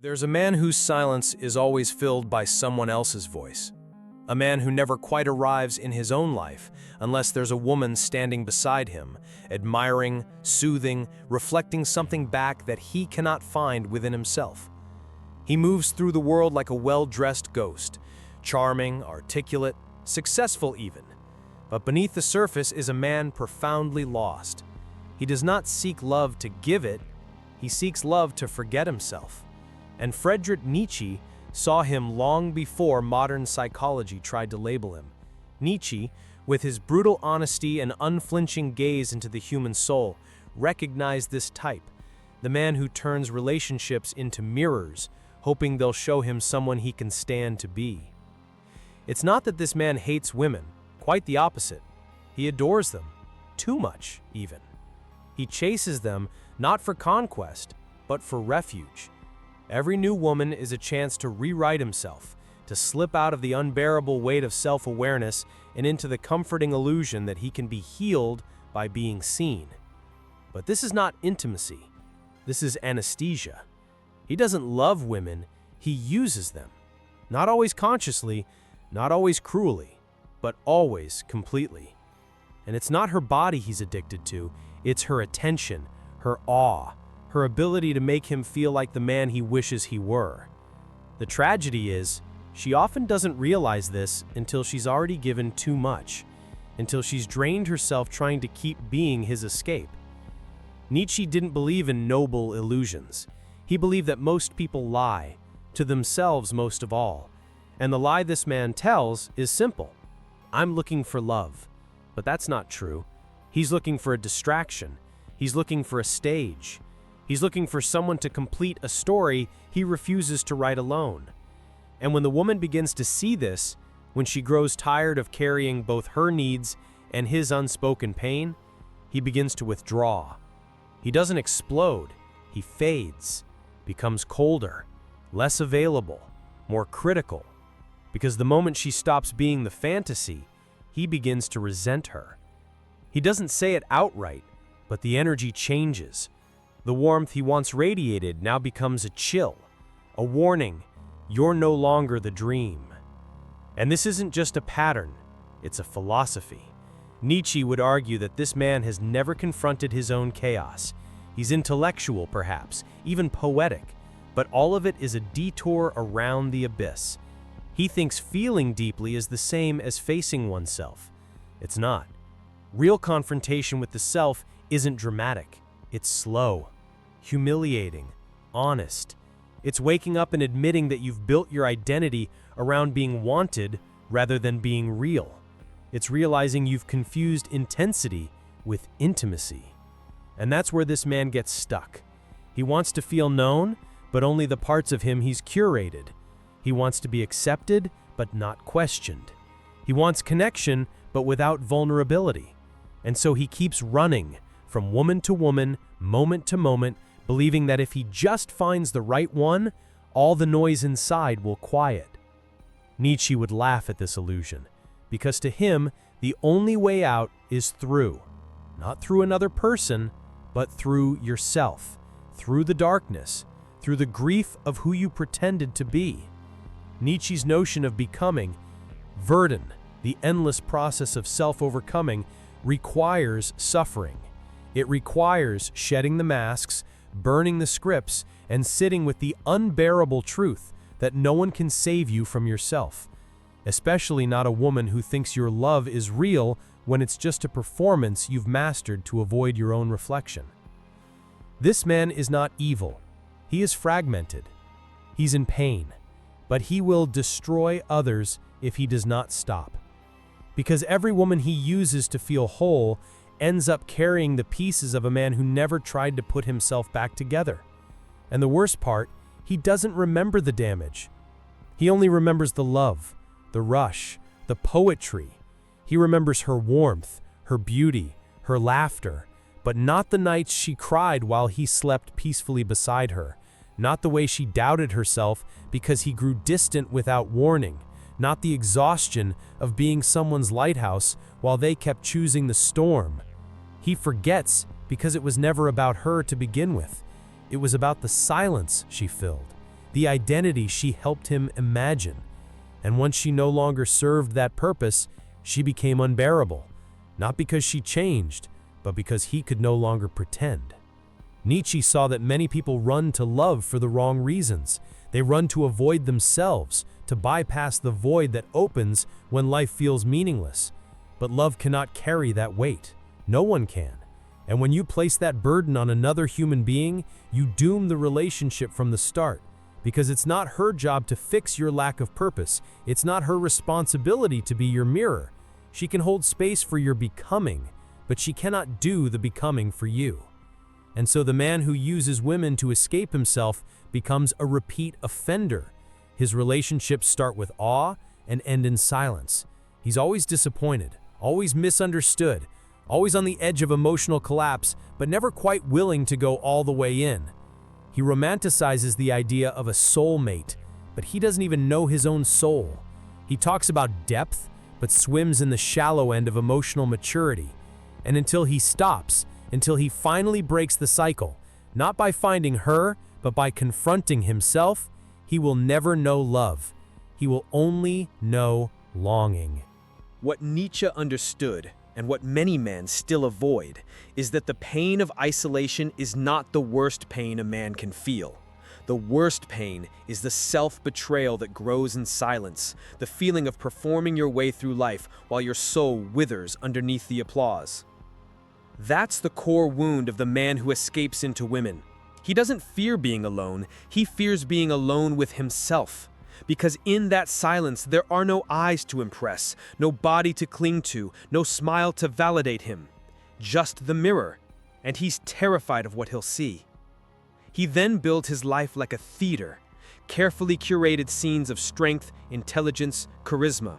There's a man whose silence is always filled by someone else's voice. A man who never quite arrives in his own life unless there's a woman standing beside him, admiring, soothing, reflecting something back that he cannot find within himself. He moves through the world like a well-dressed ghost, charming, articulate, successful even. But beneath the surface is a man profoundly lost. He does not seek love to give it, he seeks love to forget himself. And Friedrich Nietzsche saw him long before modern psychology tried to label him. Nietzsche, with his brutal honesty and unflinching gaze into the human soul, recognized this type, the man who turns relationships into mirrors, hoping they'll show him someone he can stand to be. It's not that this man hates women, quite the opposite. He adores them, too much even. He chases them not for conquest, but for refuge. Every new woman is a chance to rewrite himself, to slip out of the unbearable weight of self-awareness and into the comforting illusion that he can be healed by being seen. But this is not intimacy. This is anesthesia. He doesn't love women, he uses them. Not always consciously, not always cruelly, but always completely. And it's not her body he's addicted to, it's her attention, her awe, her ability to make him feel like the man he wishes he were. The tragedy is, she often doesn't realize this until she's already given too much, until she's drained herself trying to keep being his escape. Nietzsche didn't believe in noble illusions. He believed that most people lie, to themselves most of all. And the lie this man tells is simple. I'm looking for love. But that's not true. He's looking for a distraction. He's looking for a stage. He's looking for someone to complete a story he refuses to write alone. And when the woman begins to see this, when she grows tired of carrying both her needs and his unspoken pain, he begins to withdraw. He doesn't explode, he fades, becomes colder, less available, more critical. Because the moment she stops being the fantasy, he begins to resent her. He doesn't say it outright, but the energy changes. The warmth he once radiated now becomes a chill, a warning, you're no longer the dream. And this isn't just a pattern, it's a philosophy. Nietzsche would argue that this man has never confronted his own chaos. He's intellectual, perhaps, even poetic, but all of it is a detour around the abyss. He thinks feeling deeply is the same as facing oneself. It's not. Real confrontation with the self isn't dramatic. It's slow, humiliating, honest. It's waking up and admitting that you've built your identity around being wanted rather than being real. It's realizing you've confused intensity with intimacy. And that's where this man gets stuck. He wants to feel known, but only the parts of him he's curated. He wants to be accepted, but not questioned. He wants connection, but without vulnerability. And so he keeps running, from woman to woman, moment to moment, believing that if he just finds the right one, all the noise inside will quiet. Nietzsche would laugh at this illusion, because to him, the only way out is through. Not through another person, but through yourself, through the darkness, through the grief of who you pretended to be. Nietzsche's notion of becoming, Verdun, the endless process of self-overcoming, requires suffering. It requires shedding the masks, burning the scripts, and sitting with the unbearable truth that no one can save you from yourself, especially not a woman who thinks your love is real when it's just a performance you've mastered to avoid your own reflection. This man is not evil. He is fragmented. He's in pain, but he will destroy others if he does not stop. Because every woman he uses to feel whole ends up carrying the pieces of a man who never tried to put himself back together. And the worst part, he doesn't remember the damage. He only remembers the love, the rush, the poetry. He remembers her warmth, her beauty, her laughter, but not the nights she cried while he slept peacefully beside her, not the way she doubted herself because he grew distant without warning, not the exhaustion of being someone's lighthouse while they kept choosing the storm. He forgets because it was never about her to begin with. It was about the silence she filled, the identity she helped him imagine. And once she no longer served that purpose, she became unbearable, not because she changed, but because he could no longer pretend. Nietzsche saw that many people run to love for the wrong reasons. They run to avoid themselves, to bypass the void that opens when life feels meaningless. But love cannot carry that weight. No one can. And when you place that burden on another human being, you doom the relationship from the start. Because it's not her job to fix your lack of purpose. It's not her responsibility to be your mirror. She can hold space for your becoming, but she cannot do the becoming for you. And so the man who uses women to escape himself becomes a repeat offender. His relationships start with awe and end in silence. He's always disappointed, always misunderstood, always on the edge of emotional collapse, but never quite willing to go all the way in. He romanticizes the idea of a soulmate, but he doesn't even know his own soul. He talks about depth, but swims in the shallow end of emotional maturity. And until he stops, until he finally breaks the cycle, not by finding her, but by confronting himself, he will never know love. He will only know longing. What Nietzsche understood, and what many men still avoid, is that the pain of isolation is not the worst pain a man can feel. The worst pain is the self-betrayal that grows in silence, the feeling of performing your way through life while your soul withers underneath the applause. That's the core wound of the man who escapes into women. He doesn't fear being alone, he fears being alone with himself. Because in that silence, there are no eyes to impress, no body to cling to, no smile to validate him. Just the mirror, and he's terrified of what he'll see. He then builds his life like a theater, carefully curated scenes of strength, intelligence, charisma.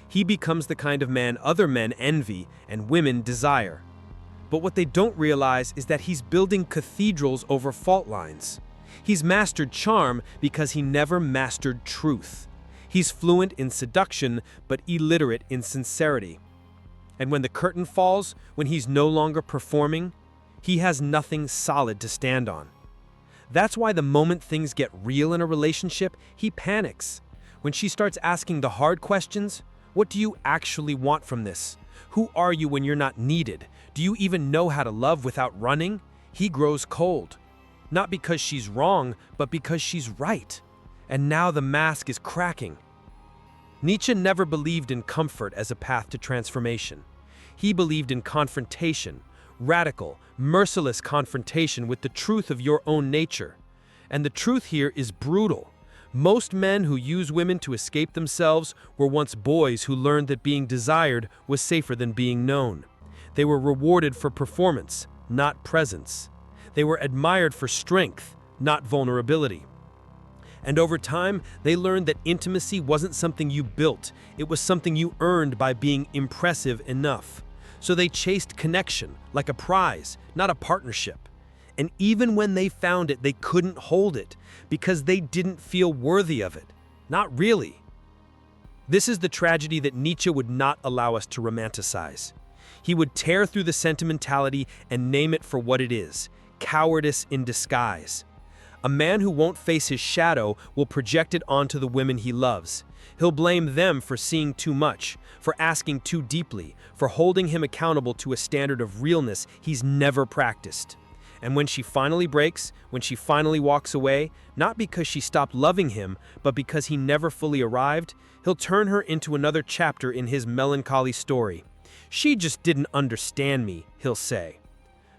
He becomes the kind of man other men envy and women desire. But what they don't realize is that he's building cathedrals over fault lines. He's mastered charm because he never mastered truth. He's fluent in seduction, but illiterate in sincerity. And when the curtain falls, when he's no longer performing, he has nothing solid to stand on. That's why the moment things get real in a relationship, he panics. When she starts asking the hard questions, what do you actually want from this? Who are you when you're not needed? Do you even know how to love without running? He grows cold. Not because she's wrong, but because she's right. And now the mask is cracking. Nietzsche never believed in comfort as a path to transformation. He believed in confrontation, radical, merciless confrontation with the truth of your own nature. And the truth here is brutal. Most men who use women to escape themselves were once boys who learned that being desired was safer than being known. They were rewarded for performance, not presence. They were admired for strength, not vulnerability. And over time, they learned that intimacy wasn't something you built, it was something you earned by being impressive enough. So they chased connection, like a prize, not a partnership. And even when they found it, they couldn't hold it, because they didn't feel worthy of it. Not really. This is the tragedy that Nietzsche would not allow us to romanticize. He would tear through the sentimentality and name it for what it is: cowardice in disguise. A man who won't face his shadow will project it onto the women he loves. He'll blame them for seeing too much, for asking too deeply, for holding him accountable to a standard of realness he's never practiced. And when she finally breaks, when she finally walks away, not because she stopped loving him, but because he never fully arrived, he'll turn her into another chapter in his melancholy story. She just didn't understand me, he'll say.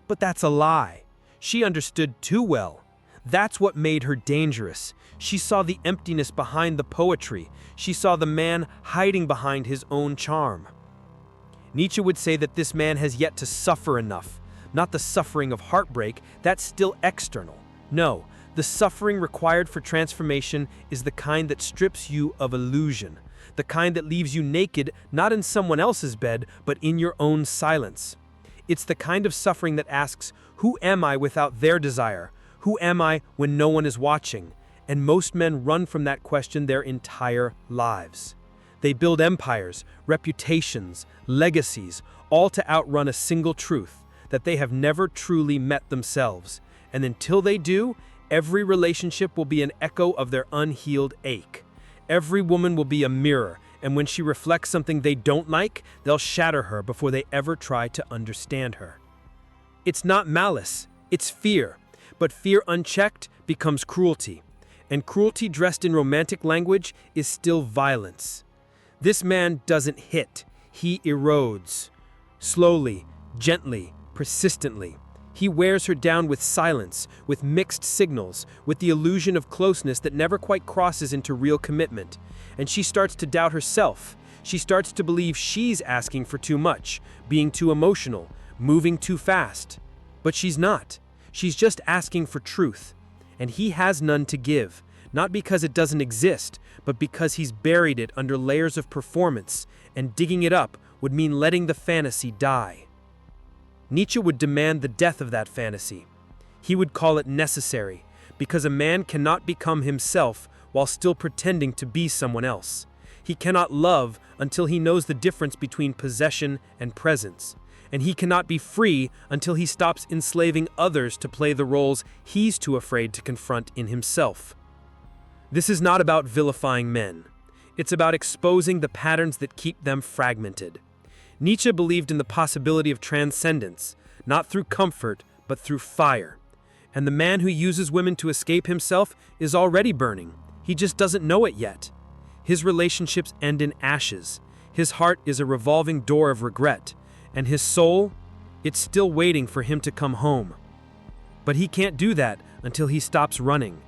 But that's a lie. She understood too well. That's what made her dangerous. She saw the emptiness behind the poetry. She saw the man hiding behind his own charm. Nietzsche would say that this man has yet to suffer enough. Not the suffering of heartbreak, that's still external. No, the suffering required for transformation is the kind that strips you of illusion. The kind that leaves you naked, not in someone else's bed, but in your own silence. It's the kind of suffering that asks, who am I without their desire? Who am I when no one is watching? And most men run from that question their entire lives. They build empires, reputations, legacies, all to outrun a single truth, that they have never truly met themselves. And until they do, Every relationship will be an echo of their unhealed ache. Every woman will be a mirror, and when she reflects something they don't like, they'll shatter her before they ever try to understand her. It's not malice, it's fear. But fear unchecked becomes cruelty. And cruelty dressed in romantic language is still violence. This man doesn't hit, he erodes. Slowly, gently, persistently. He wears her down with silence, with mixed signals, with the illusion of closeness that never quite crosses into real commitment. And she starts to doubt herself. She starts to believe she's asking for too much, being too emotional, moving too fast. But she's not. She's just asking for truth. And he has none to give, not because it doesn't exist, but because he's buried it under layers of performance, and digging it up would mean letting the fantasy die. Nietzsche would demand the death of that fantasy. He would call it necessary, because a man cannot become himself while still pretending to be someone else. He cannot love until he knows the difference between possession and presence. And he cannot be free until he stops enslaving others to play the roles he's too afraid to confront in himself. This is not about vilifying men. It's about exposing the patterns that keep them fragmented. Nietzsche believed in the possibility of transcendence, not through comfort, but through fire. And the man who uses women to escape himself is already burning. He just doesn't know it yet. His relationships end in ashes. His heart is a revolving door of regret. And his soul, it's still waiting for him to come home. But he can't do that until he stops running.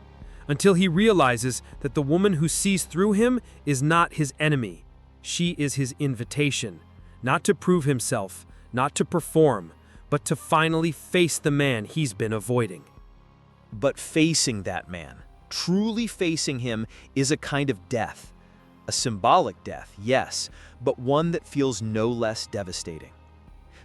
Until he realizes that the woman who sees through him is not his enemy. She is his invitation. Not to prove himself, not to perform, but to finally face the man he's been avoiding. But facing that man, truly facing him, is a kind of death. A symbolic death, yes, but one that feels no less devastating.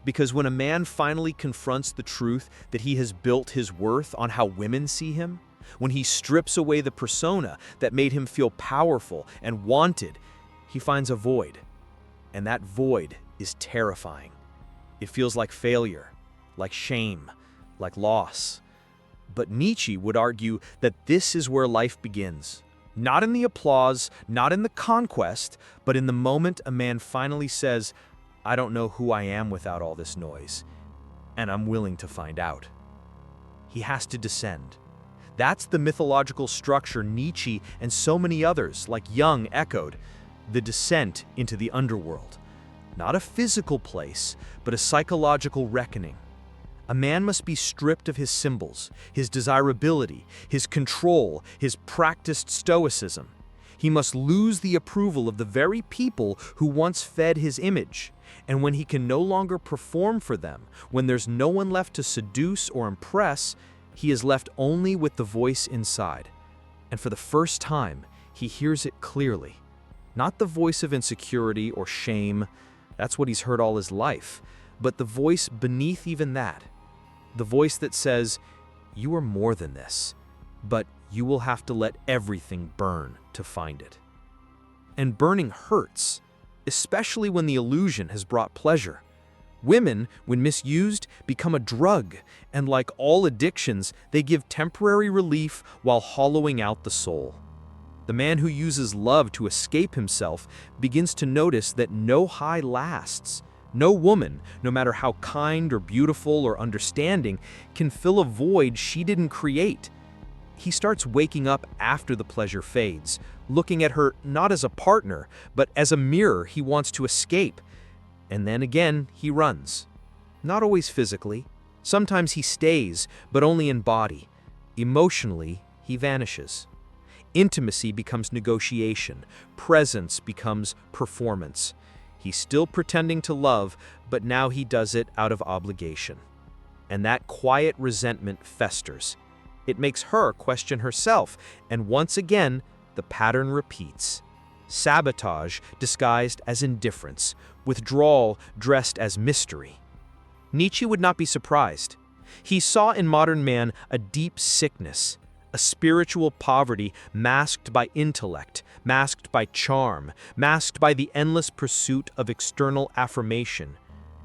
Because when a man finally confronts the truth that he has built his worth on how women see him, when he strips away the persona that made him feel powerful and wanted, he finds a void. And that void is terrifying. It feels like failure, like shame, like loss. But Nietzsche would argue that this is where life begins. Not in the applause, not in the conquest, but in the moment a man finally says, "I don't know who I am without all this noise, and I'm willing to find out." He has to descend. That's the mythological structure Nietzsche and so many others, like Jung, echoed. The descent into the underworld. Not a physical place, but a psychological reckoning. A man must be stripped of his symbols, his desirability, his control, his practiced stoicism. He must lose the approval of the very people who once fed his image. And when he can no longer perform for them, when there's no one left to seduce or impress, he is left only with the voice inside. And for the first time, he hears it clearly. Not the voice of insecurity or shame, that's what he's heard all his life, but the voice beneath even that. The voice that says, "You are more than this, but you will have to let everything burn to find it." And burning hurts, especially when the illusion has brought pleasure. Women, when misused, become a drug, and like all addictions, they give temporary relief while hollowing out the soul. The man who uses love to escape himself begins to notice that no high lasts. No woman, no matter how kind or beautiful or understanding, can fill a void she didn't create. He starts waking up after the pleasure fades, looking at her not as a partner, but as a mirror he wants to escape. And then again, he runs. Not always physically. Sometimes he stays, but only in body. Emotionally, he vanishes. Intimacy becomes negotiation. Presence becomes performance. He's still pretending to love, but now he does it out of obligation. And that quiet resentment festers. It makes her question herself, and once again, the pattern repeats. Sabotage disguised as indifference, withdrawal dressed as mystery. Nietzsche would not be surprised. He saw in modern man a deep sickness, a spiritual poverty masked by intellect, masked by charm, masked by the endless pursuit of external affirmation.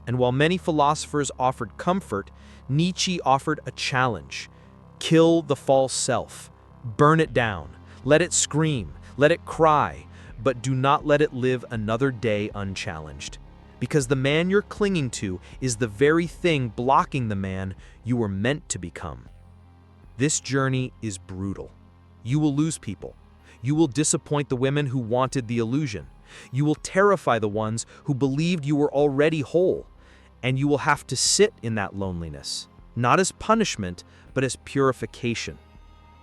And while many philosophers offered comfort, Nietzsche offered a challenge. Kill the false self. Burn it down. Let it scream. Let it cry. But do not let it live another day unchallenged. Because the man you're clinging to is the very thing blocking the man you were meant to become. This journey is brutal. You will lose people. You will disappoint the women who wanted the illusion. You will terrify the ones who believed you were already whole. And you will have to sit in that loneliness, not as punishment, but as purification.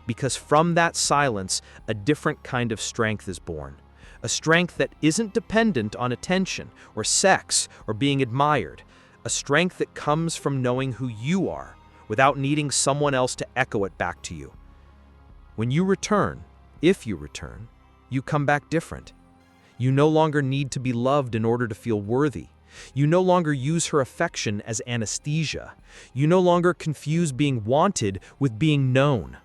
Because from that silence, a different kind of strength is born. A strength that isn't dependent on attention or sex or being admired. A strength that comes from knowing who you are without needing someone else to echo it back to you. When you return, if you return, you come back different. You no longer need to be loved in order to feel worthy. You no longer use her affection as anesthesia. You no longer confuse being wanted with being known.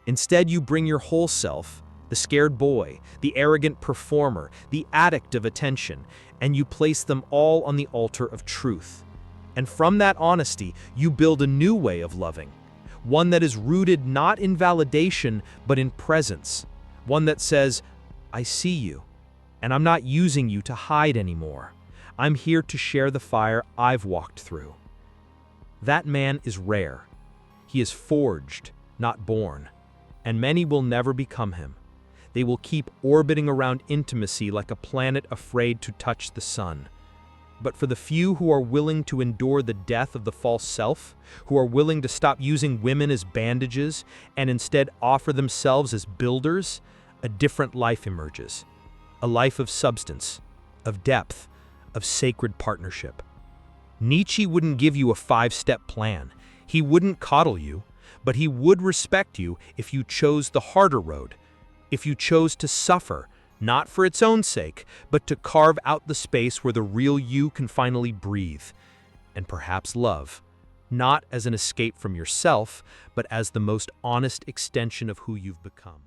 Instead, you bring your whole self, the scared boy, the arrogant performer, the addict of attention, and you place them all on the altar of truth. And from that honesty, you build a new way of loving, one that is rooted not in validation, but in presence, one that says, I see you, and I'm not using you to hide anymore. I'm here to share the fire I've walked through. That man is rare. He is forged, not born, and many will never become him. They will keep orbiting around intimacy like a planet afraid to touch the sun. But for the few who are willing to endure the death of the false self, who are willing to stop using women as bandages and instead offer themselves as builders, a different life emerges. A life of substance, of depth, of sacred partnership. Nietzsche wouldn't give you a 5-step plan. He wouldn't coddle you, but he would respect you if you chose the harder road. If you chose to suffer, not for its own sake, but to carve out the space where the real you can finally breathe, and perhaps love, not as an escape from yourself, but as the most honest extension of who you've become.